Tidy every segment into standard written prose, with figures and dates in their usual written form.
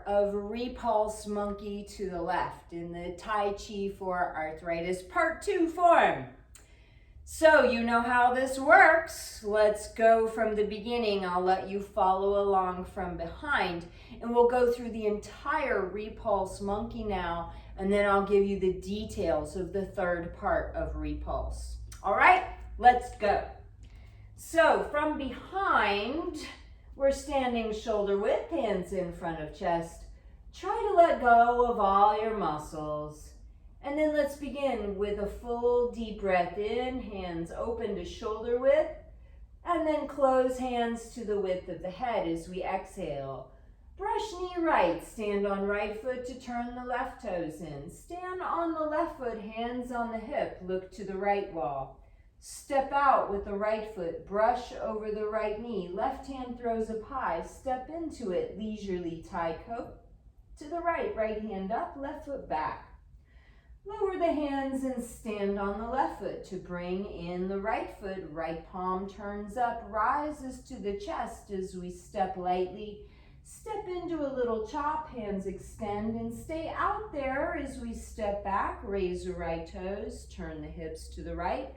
of Repulse Monkey to the left in the Tai Chi for Arthritis Part 2 form. So you know how this works. Let's go from the beginning. I'll let you follow along from behind, and we'll go through the entire Repulse Monkey now, and then I'll give you the details of the third part of Repulse. All right, let's go. So from behind, we're standing shoulder width, hands in front of chest. Try to let go of all your muscles. And then let's begin with a full deep breath in, hands open to shoulder width, and then close hands to the width of the head as we exhale. Brush knee right, stand on right foot to turn the left toes in. Stand on the left foot, hands on the hip, look to the right wall. Step out with the right foot, brush over the right knee, left hand throws up high, step into it, leisurely tie coat to the right, right hand up, left foot back. Lower the hands and stand on the left foot to bring in the right foot, right palm turns up, rises to the chest as we step lightly. Step into a little chop, hands extend and stay out there as we step back, raise the right toes, turn the hips to the right.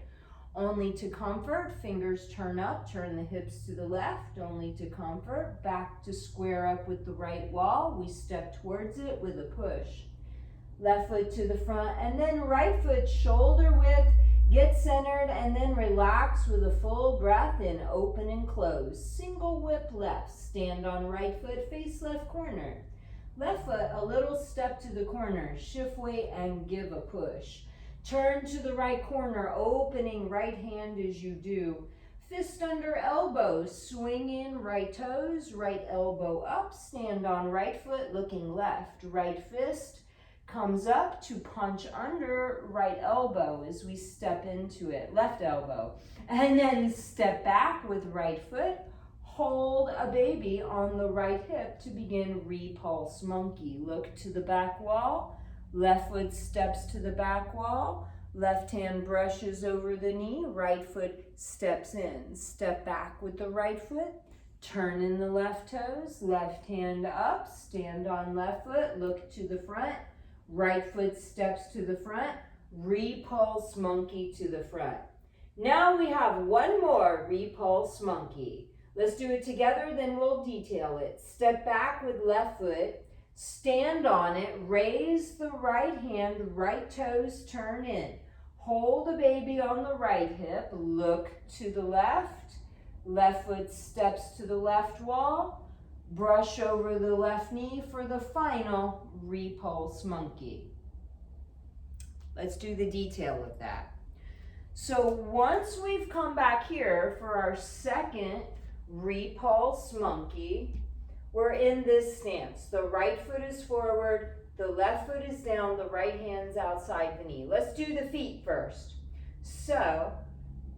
Only to comfort, fingers turn up, turn the hips to the left, only to comfort, back to square up with the right wall. We step towards it with a push. Left foot to the front, and then right foot shoulder width, get centered, and then relax with a full breath in, open and close. Single whip left, stand on right foot, face left corner. Left foot, a little step to the corner, shift weight and give a push. Turn to the right corner, opening right hand as you do. Fist under elbow, swing in right toes, right elbow up, stand on right foot, looking left. Right fist comes up to punch under right elbow as we step into it, left elbow. And then step back with right foot, hold a baby on the right hip to begin Repulse Monkey. Look to the back wall, left foot steps to the back wall, left hand brushes over the knee, right foot steps in. Step back with the right foot, turn in the left toes, left hand up, stand on left foot, look to the front, right foot steps to the front, Repulse Monkey to the front. Now we have one more Repulse Monkey. Let's do it together, then we'll detail it. Step back with left foot, stand on it, raise the right hand, right toes turn in. Hold the baby on the right hip, look to the left, left foot steps to the left wall, brush over the left knee for the final Repulse Monkey. Let's do the detail of that. So once we've come back here for our second Repulse Monkey, we're in this stance. The right foot is forward, the left foot is down, the right hand's outside the knee. Let's do the feet first. So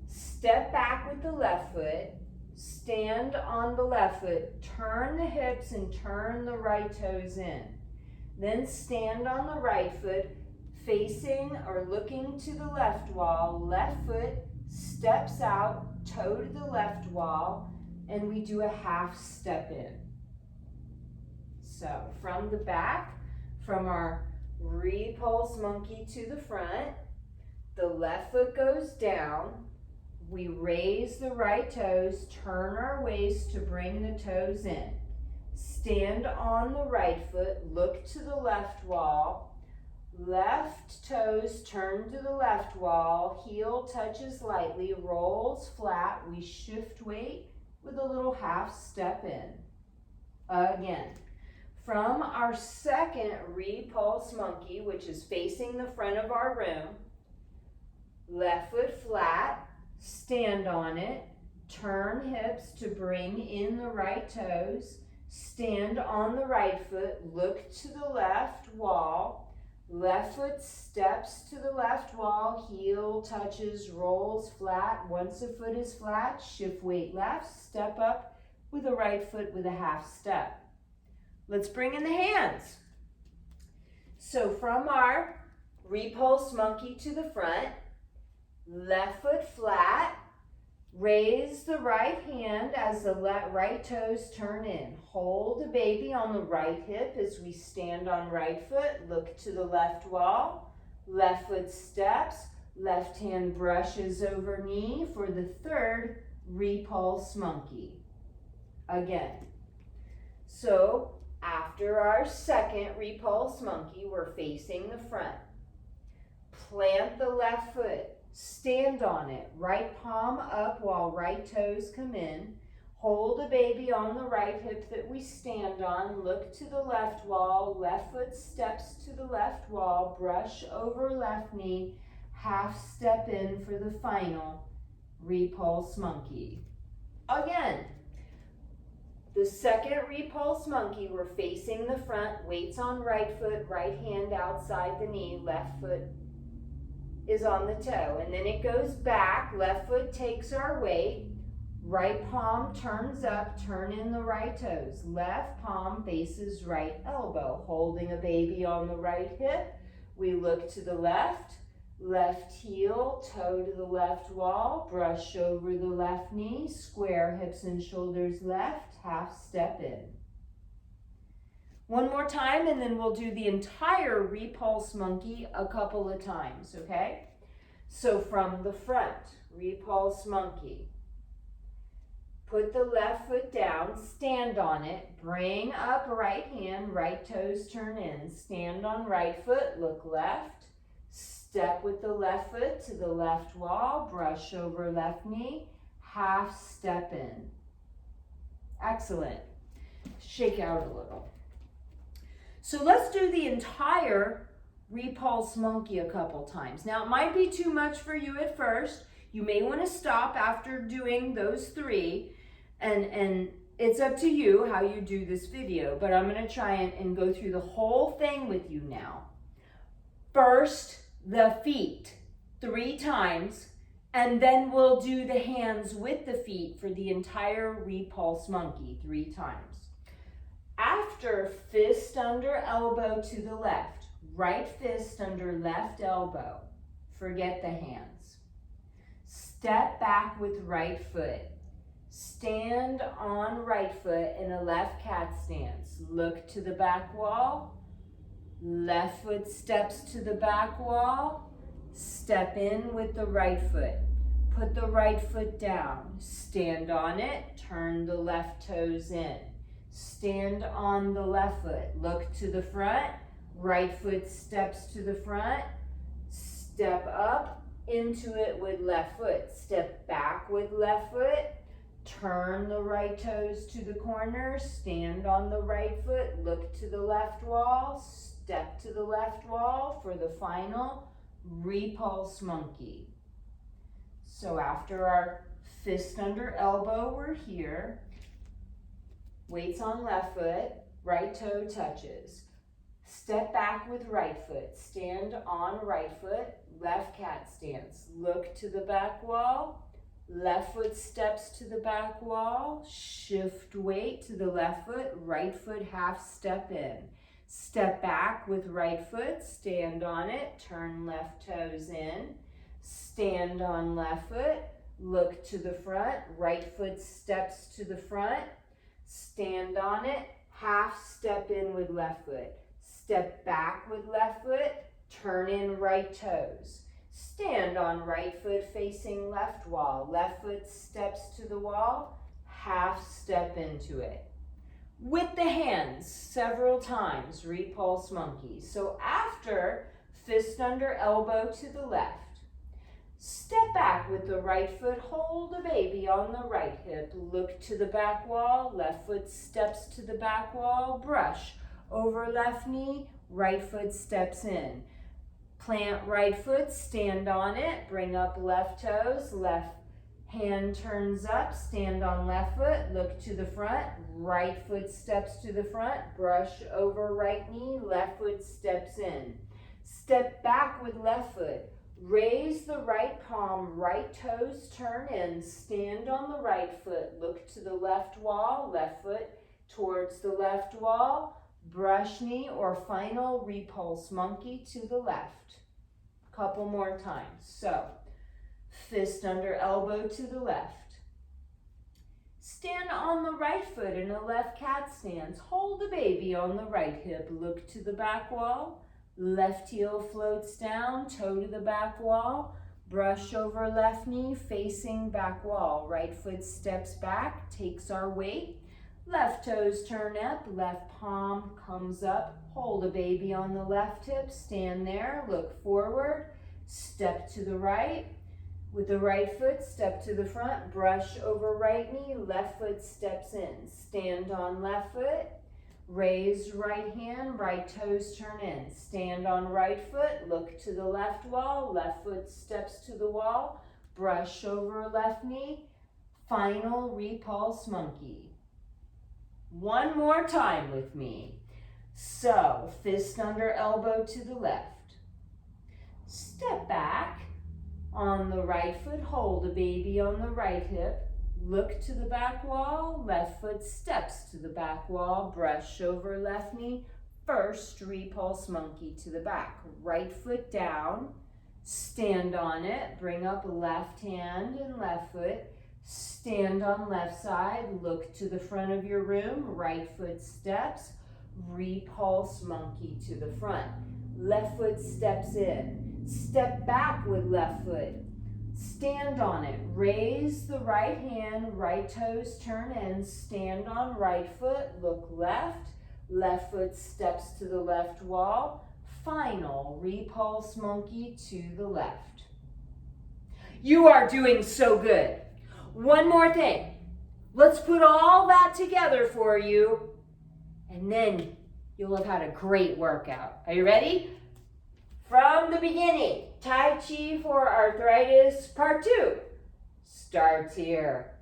step back with the left foot, stand on the left foot, turn the hips and turn the right toes in. Then stand on the right foot, facing or looking to the left wall, left foot steps out, toe to the left wall, and we do a half step in. So from the back, from our Repulse Monkey to the front, the left foot goes down, we raise the right toes, turn our waist to bring the toes in. Stand on the right foot, look to the left wall, left toes turn to the left wall, heel touches lightly, rolls flat, we shift weight with a little half step in. Again, from our second Repulse Monkey, which is facing the front of our room, left foot flat, stand on it, turn hips to bring in the right toes, stand on the right foot, look to the left wall, left foot steps to the left wall, heel touches, rolls flat. Once the foot is flat, shift weight left, step up with the right foot with a half step. Let's bring in the hands. So from our Repulse Monkey to the front, left foot flat, Raise the right hand as the right toes turn in. Hold the baby on the right hip as we stand on right foot. Look to the left wall. Left foot steps. Left hand brushes over knee for the third Repulse Monkey. Again. So after our second Repulse Monkey, we're facing the front. Plant the left foot. Stand on it. Right palm up while right toes come in. Hold the baby on the right hip that we stand on. Look to the left wall. Left foot steps to the left wall. Brush over left knee. Half step in for the final Repulse Monkey. Again. The second Repulse Monkey, we're facing the front. Weights on right foot. Right hand outside the knee. Left foot is on the toe, and then it goes back. Left foot takes our weight. Right palm turns up, turn in the right toes. Left palm faces right elbow, holding a baby on the right hip. We look to the left. Left heel, toe to the left wall, brush over the left knee, square hips and shoulders left, half step in. One more time, and then we'll do the entire Repulse Monkey a couple of times, okay? So from the front, Repulse Monkey. Put the left foot down, stand on it, bring up right hand, right toes turn in. Stand on right foot, look left. Step with the left foot to the left wall, brush over left knee, half step in. Excellent. Shake out a little. So let's do the entire Repulse Monkey a couple times. Now, it might be too much for you at first. You may want to stop after doing those three, and it's up to you how you do this video, but I'm going to try and go through the whole thing with you now. First, the feet 3 times, and then we'll do the hands with the feet for the entire Repulse Monkey 3 times. After, fist under elbow to the left, right fist under left elbow. Forget the hands. Step back with right foot. Stand on right foot in a left cat stance. Look to the back wall. Left foot steps to the back wall. Step in with the right foot. Put the right foot down. Stand on it. Turn the left toes in. Stand on the left foot. Look to the front. Right foot steps to the front. Step up into it with left foot. Step back with left foot. Turn the right toes to the corner. Stand on the right foot. Look to the left wall. Step to the left wall for the final Repulse Monkey. So after our fist under elbow, we're here. Weights on left foot, right toe touches. Step back with right foot. Stand on right foot, left cat stance. Look to the back wall. Left foot steps to the back wall. Shift weight to the left foot, right foot half step in. Step back with right foot, stand on it, turn left toes in. Stand on left foot, look to the front, right foot steps to the front. Stand on it, half step in with left foot. Step back with left foot, turn in right toes. Stand on right foot facing left wall. Left foot steps to the wall, half step into it. With the hands, several times, Repulse Monkey. So after, fist under elbow to the left. Step back with the right foot, hold the baby on the right hip, look to the back wall, left foot steps to the back wall, brush over left knee, right foot steps in. Plant right foot, stand on it, bring up left toes, left hand turns up, stand on left foot, look to the front, right foot steps to the front, brush over right knee, left foot steps in. Step back with left foot. Raise the right palm, right toes turn in, stand on the right foot, look to the left wall, left foot towards the left wall, brush knee or final Repulse Monkey to the left. Couple more times. So, Fist under elbow to the left. Stand on the right foot in a left cat stance. Hold the baby on the right hip. Look to the back wall. Left heel floats down, toe to the back wall. Brush over left knee, facing back wall. Right foot steps back, takes our weight. Left toes turn up, left palm comes up. Hold a baby on the left hip, stand there, look forward. Step to the right. With the right foot, step to the front, brush over right knee, left foot steps in. Stand on left foot, raise right hand, right toes turn in. Stand on right foot, look to the left wall, left foot steps to the wall, brush over left knee. Final repulse monkey. One more time with me. So, fist under elbow to the left. Step back. On the right foot, hold a baby on the right hip. Look to the back wall, left foot steps to the back wall, brush over left knee. First, repulse monkey to the back. Right foot down, stand on it, bring up left hand and left foot. Stand on left side, look to the front of your room, right foot steps, repulse monkey to the front. Left foot steps in. Step back with left foot. Stand on it. Raise the right hand, right toes turn in. Stand on right foot, look left. Left foot steps to the left wall. Final repulse monkey to the left. You are doing so good. One more thing. Let's put all that together for you, and then you'll have had a great workout. Are you ready? From the beginning, Tai Chi for Arthritis Part 2 starts here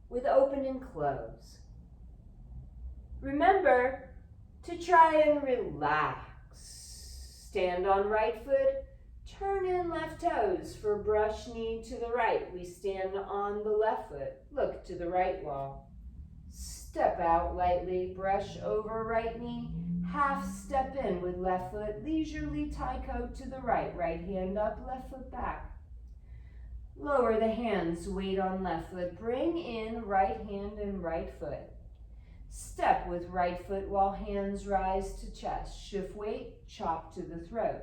with open and close. Remember to try and relax. Stand on right foot, turn in left toes for brush knee to the right. We stand on the left foot, look to the right wall. Step out lightly, brush over right knee. Half step in with left foot, leisurely taiko to the right. Right hand up, left foot back. Lower the hands, weight on left foot. Bring in right hand and right foot. Step with right foot while hands rise to chest. Shift weight, chop to the throat.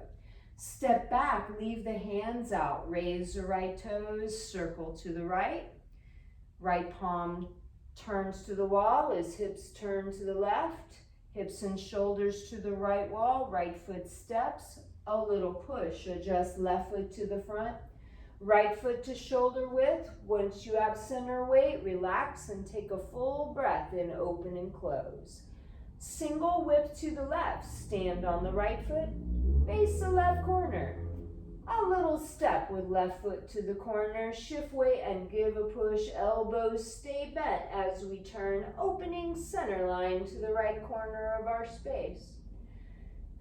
Step back, leave the hands out. Raise the right toes, circle to the right. Right palm turns to the wall as hips turn to the left. Hips and shoulders to the right wall, right foot steps, a little push, adjust left foot to the front, right foot to shoulder width. Once you have center weight, relax and take a full breath in, open and close. Single whip to the left, stand on the right foot, face the left corner. A little step with left foot to the corner, shift weight and give a push, elbows stay bent as we turn, opening center line to the right corner of our space.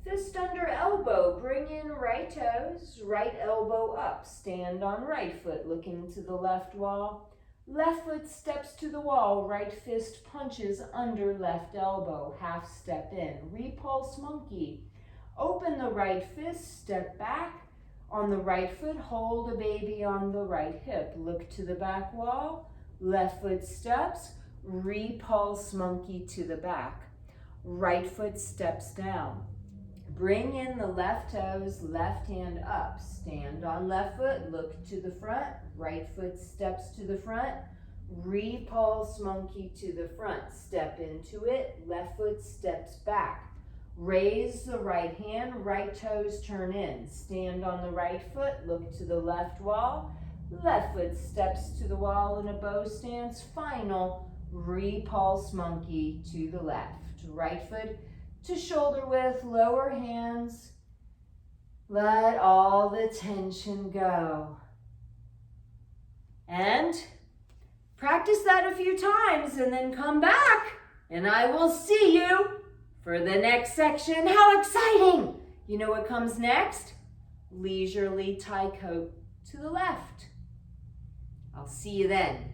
Fist under elbow, bring in right toes, right elbow up, stand on right foot, looking to the left wall. Left foot steps to the wall, right fist punches under left elbow, half step in, repulse monkey. Open the right fist, step back. On the right foot, hold a baby on the right hip. Look to the back wall. Left foot steps, repulse monkey to the back. Right foot steps down. Bring in the left toes, left hand up. Stand on left foot, look to the front. Right foot steps to the front. Repulse monkey to the front. Step into it. Left foot steps back. Raise the right hand, right toes turn in. Stand on the right foot, look to the left wall. Left foot steps to the wall in a bow stance. Final repulse monkey to the left. Right foot to shoulder width, lower hands. Let all the tension go. And practice that a few times and then come back and I will see you for the next section. How exciting! You know what comes next? Leisurely taiko to the left. I'll see you then.